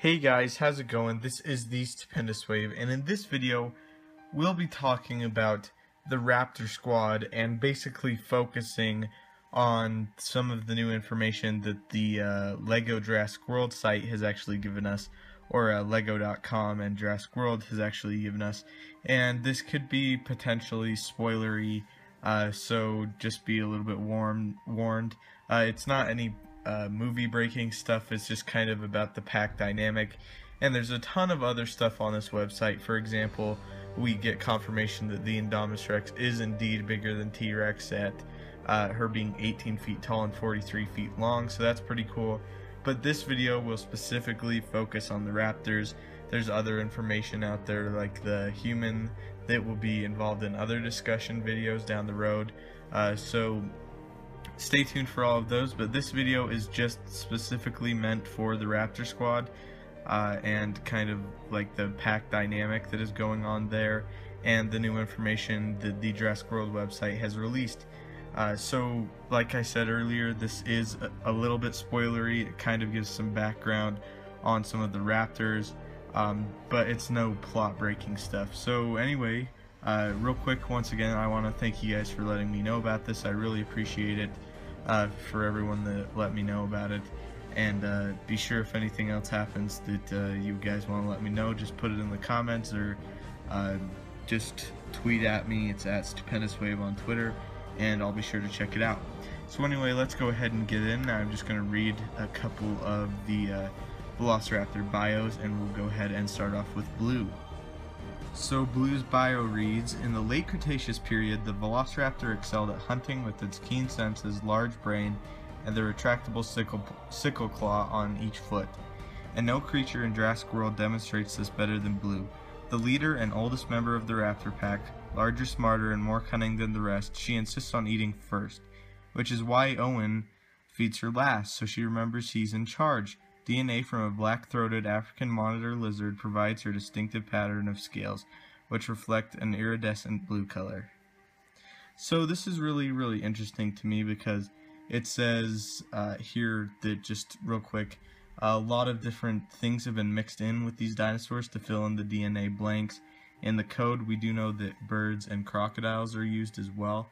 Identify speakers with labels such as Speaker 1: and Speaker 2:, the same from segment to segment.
Speaker 1: Hey guys, how's it going? This is the Stupendous Wave, and in this video, we'll be talking about the Raptor Squad and basically focusing on some of the new information that the LEGO Jurassic World site has actually given us, or Lego.com and Jurassic World has actually given us, and this could be potentially spoilery, so just be a little bit warned. It's not any movie breaking stuff. It's just kind of about the pack dynamic, and there's a ton of other stuff on this website. For example, we get confirmation that the Indominus Rex is indeed bigger than T-Rex at her being 18 feet tall and 43 feet long, so that's pretty cool. But this video will specifically focus on the raptors. There's other information out there like the human that will be involved in other discussion videos down the road, so stay tuned for all of those, but this video is just specifically meant for the Raptor Squad and kind of like the pack dynamic that is going on there and the new information that the Jurassic World website has released. So like I said earlier, this is a little bit spoilery. It kind of gives some background on some of the raptors, but it's no plot breaking stuff. So anyway, real quick, once again, I want to thank you guys for letting me know about this. I really appreciate it, for everyone that let me know about it. And be sure, if anything else happens that you guys want to let me know, just put it in the comments or just tweet at me. It's at Stupendous Wave on Twitter, and I'll be sure to check it out. So anyway, let's go ahead and get in. I'm just going to read a couple of the Velociraptor bios, and we'll go ahead and start off with Blue. So Blue's bio reads, in the late Cretaceous period, the Velociraptor excelled at hunting with its keen senses, large brain, and the retractable sickle claw on each foot. And no creature in Jurassic World demonstrates this better than Blue. The leader and oldest member of the raptor pack, larger, smarter, and more cunning than the rest, she insists on eating first, which is why Owen feeds her last, so she remembers he's in charge. DNA from a black-throated African monitor lizard provides her distinctive pattern of scales, which reflect an iridescent blue color. So this is really interesting to me because it says here that, just real quick, a lot of different things have been mixed in with these dinosaurs to fill in the DNA blanks. In the code, we do know that birds and crocodiles are used as well,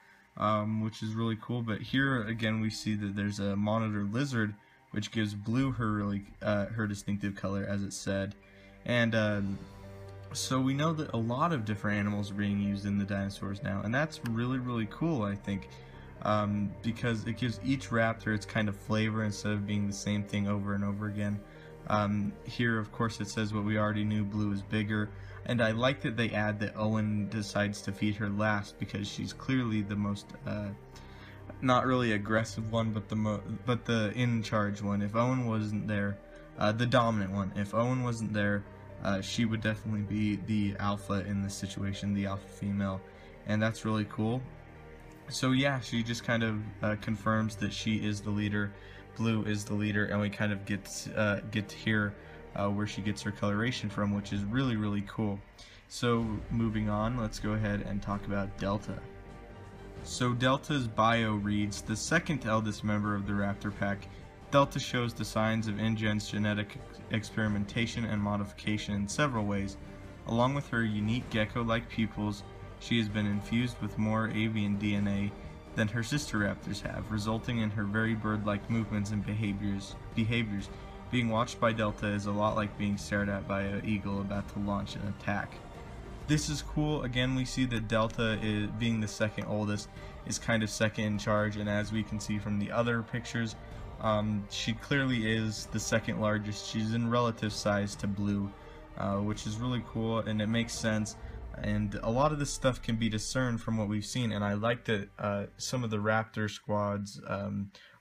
Speaker 1: which is really cool. But here again, we see that there's a monitor lizard, which gives Blue her distinctive color, as it said. And so we know that a lot of different animals are being used in the dinosaurs now, and that's really cool, I think, because it gives each raptor its kind of flavor instead of being the same thing over and over again. Here, of course, it says what we already knew: Blue is bigger, and I like that they add that Owen decides to feed her last because she's clearly the most not really aggressive one, but the in charge one. If Owen wasn't there, the dominant one. If Owen wasn't there, she would definitely be the alpha in this situation, the alpha female, and that's really cool. So yeah, she just kind of confirms that she is the leader, Blue is the leader, and we kind of get to hear where she gets her coloration from, which is really cool. So moving on, let's go ahead and talk about Delta. So Delta's bio reads, the second eldest member of the raptor pack, Delta shows the signs of InGen's genetic experimentation and modification in several ways. Along with her unique gecko-like pupils, she has been infused with more avian DNA than her sister raptors have, resulting in her very bird-like movements and behaviors. Being watched by Delta is a lot like being stared at by an eagle about to launch an attack. This is cool. Again, we see that Delta, being the second oldest, is kind of second in charge, and as we can see from the other pictures, she clearly is the second largest. She's in relative size to Blue, which is really cool, and it makes sense. And a lot of this stuff can be discerned from what we've seen, and I like that some of the raptor squads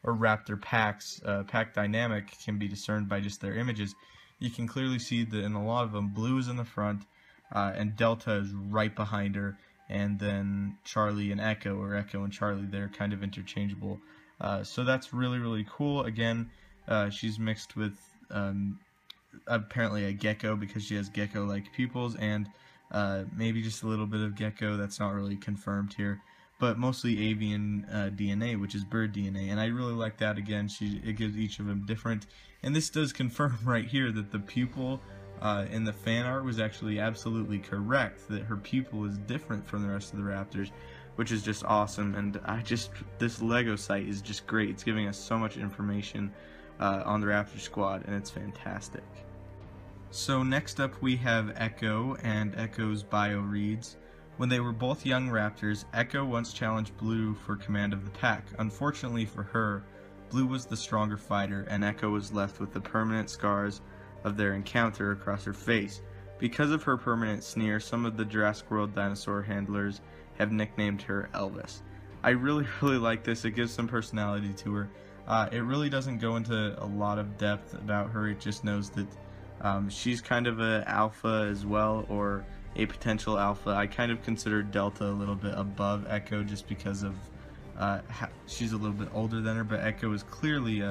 Speaker 1: or raptor packs, pack dynamic, can be discerned by just their images. You can clearly see that in a lot of them, Blue is in the front, and Delta is right behind her, and then Charlie and Echo, or Echo and Charlie, they're kind of interchangeable. So that's really cool. Again, she's mixed with apparently a gecko because she has gecko-like pupils, and maybe just a little bit of gecko. That's not really confirmed here, but mostly avian DNA, which is bird DNA, and I really like that. Again, it gives each of them different, and this does confirm right here that the pupil in the fan art was actually absolutely correct, that her pupil is different from the rest of the raptors, which is just awesome. And this Lego site is just great. It's giving us so much information on the Raptor Squad, and it's fantastic. So next up we have Echo and Echo's bio reads. When they were both young raptors, Echo once challenged Blue for command of the pack. Unfortunately for her, Blue was the stronger fighter, and Echo was left with the permanent scars of their encounter across her face. Because of her permanent sneer, some of the Jurassic World dinosaur handlers have nicknamed her Elvis. I really like this. It gives some personality to her. It really doesn't go into a lot of depth about her. It just knows that she's kind of an alpha as well, or a potential alpha. I kind of consider Delta a little bit above Echo just because of she's a little bit older than her, but Echo is clearly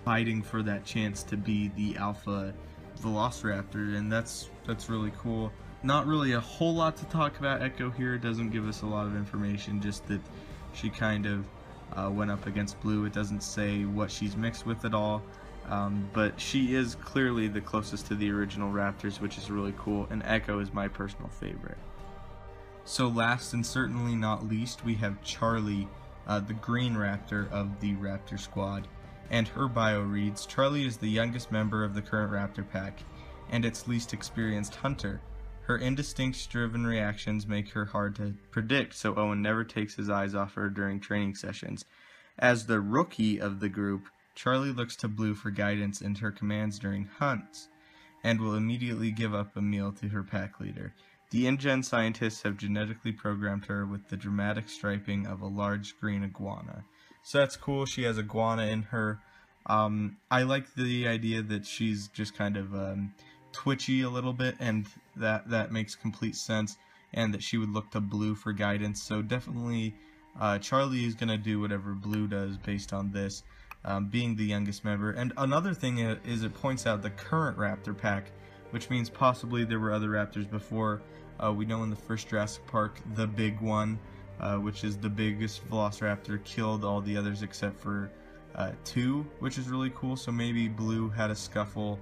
Speaker 1: fighting for that chance to be the alpha Velociraptor, and that's really cool. Not really a whole lot to talk about Echo here. It doesn't give us a lot of information, just that she kind of went up against Blue. It doesn't say what she's mixed with at all. But she is clearly the closest to the original Raptors, which is really cool, and Echo is my personal favorite. So last and certainly not least, we have Charlie, the green raptor of the Raptor Squad, and her bio reads, Charlie is the youngest member of the current Raptor pack, and its least experienced hunter. Her instinct-driven reactions make her hard to predict, so Owen never takes his eyes off her during training sessions. As the rookie of the group, Charlie looks to Blue for guidance and her commands during hunts, and will immediately give up a meal to her pack leader. The InGen scientists have genetically programmed her with the dramatic striping of a large green iguana. So that's cool. She has iguana in her. I like the idea that she's just kind of twitchy a little bit, and that makes complete sense, and that she would look to Blue for guidance. So definitely Charlie is going to do whatever Blue does based on this. Being the youngest member. And another thing is it points out the current Raptor pack, which means possibly there were other Raptors before. We know in the first Jurassic Park, the big one, which is the biggest Velociraptor, killed all the others except for 2, which is really cool. So maybe Blue had a scuffle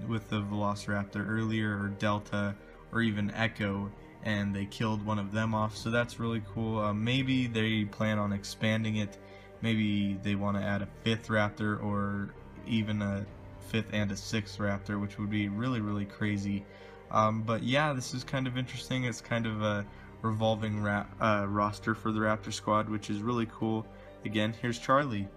Speaker 1: with the Velociraptor earlier, or Delta, or even Echo, and they killed one of them off. So that's really cool. Maybe they plan on expanding it. Maybe they want to add a 5th Raptor, or even a 5th and a 6th Raptor, which would be really crazy. But yeah, this is kind of interesting. It's kind of a revolving roster for the Raptor Squad, which is really cool. Again, here's Charlie.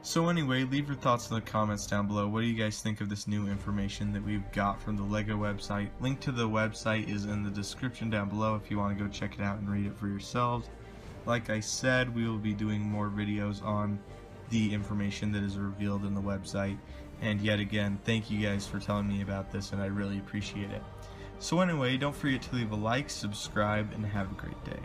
Speaker 1: So anyway, leave your thoughts in the comments down below. What do you guys think of this new information that we've got from the LEGO website? Link to the website is in the description down below if you want to go check it out and read it for yourselves. Like I said, we will be doing more videos on the information that is revealed in the website. And yet again, thank you guys for telling me about this, and I really appreciate it. So anyway, don't forget to leave a like, subscribe, and have a great day.